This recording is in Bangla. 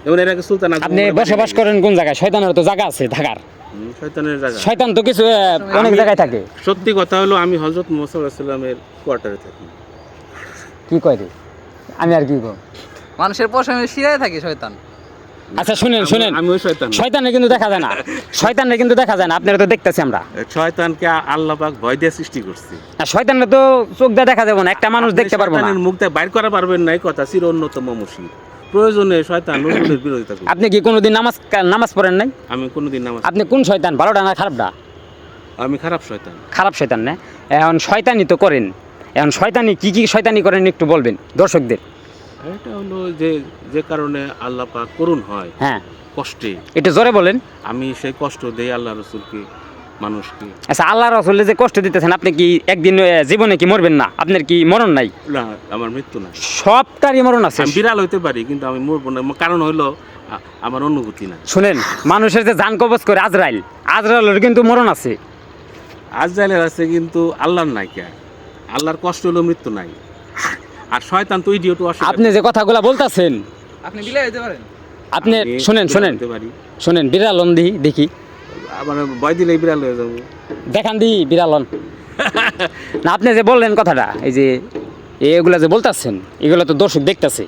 যেমন এর আগে সুলতান আপনি বসবাস করেন কোন জায়গায়? শয়তানের তো জায়গা আছে ঢাকার। শয়তানের জায়গা। শয়তান তো কিছু অনেক জায়গায় থাকে। সত্যি কথা হলো আমি হযরত মুহাম্মদ সাল্লাল্লাহু আলাইহি ওয়াসাল্লামের কোয়ার্টারে থাকি। কি কয় রে? আমি আর কি কই? মানুষের পশমে শিরায় থাকে শয়তান। আচ্ছা শুনেন আমি ওই শয়তান না। শয়তানে কিন্তু দেখা যায় না, শয়তানে কিন্তু দেখা যায় না, আপনারা তো দেখতেছি আমরা। শয়তানকে আল্লাহ পাক ভয় দিয়ে সৃষ্টি করছে। আর শয়তানরা তো চোখ দিয়ে দেখা যাবে না, একটা মানুষ দেখতে পারবো না। শয়তানের মুখ দিয়ে বাইর করা পারবেন না, এই কথা চির অন্যতম মুশরিক। প্রয়োজনে শয়তান নজরুলের বিরোধিতা করে। আপনি কি কোনোদিন নামাজ পড়েন নাই? আমি কোনোদিন নামাজ আপনি কোন শয়তান, ভালোটা না খারাপটা? আমি খারাপ শয়তান। খারাপ শয়তান না? এখন শয়তানি তো করেন, এখন শয়তানি কি কি শয়তানি করেন একটু বলবেন দর্শকদের। এটা হলো যে যে কারণে আল্লাহ পাক করুণ হয়, হ্যাঁ কষ্টে, একটু জোরে বলেন। আমি সেই কষ্ট দেই আল্লাহ রাসূলকে, মানুষকে। আচ্ছা আল্লাহ রাসূলের যে কষ্ট দিতেছেন, আপনি কি একদিন জীবনে কি মরবেন না? আপনার কি মরণ নাই? না, আমার মৃত্যু না। সবটারই মরণ আছে। আমি বিড়াল হইতে পারি কিন্তু আমি মরবো না, কারণ হইলো আমার অনুভূতি না। শুনেন, মানুষের যে জান কবজ করে আজরাইলের কিন্তু মরণ আছে। আজরাইলের আছে কিন্তু আল্লাহর নাই। কে আল্লাহর কষ্ট হলো মৃত্যু নাই। আর শয়তান তো ইডিয়ট। আপনি যে কথাগুলা বলতাছেন, আপনি বিলাই হতে পারেন। আপনি শুনেন বিড়ালন দেখি আবার ভয় দিলেই বিড়াল হয়ে যাবো। দেখান দি বিড়ালন। না আপনি যে বললেন কথাটা, এই যে এগুলা যে বলতাছেন, এগুলা তো দর্শক দেখতাছে।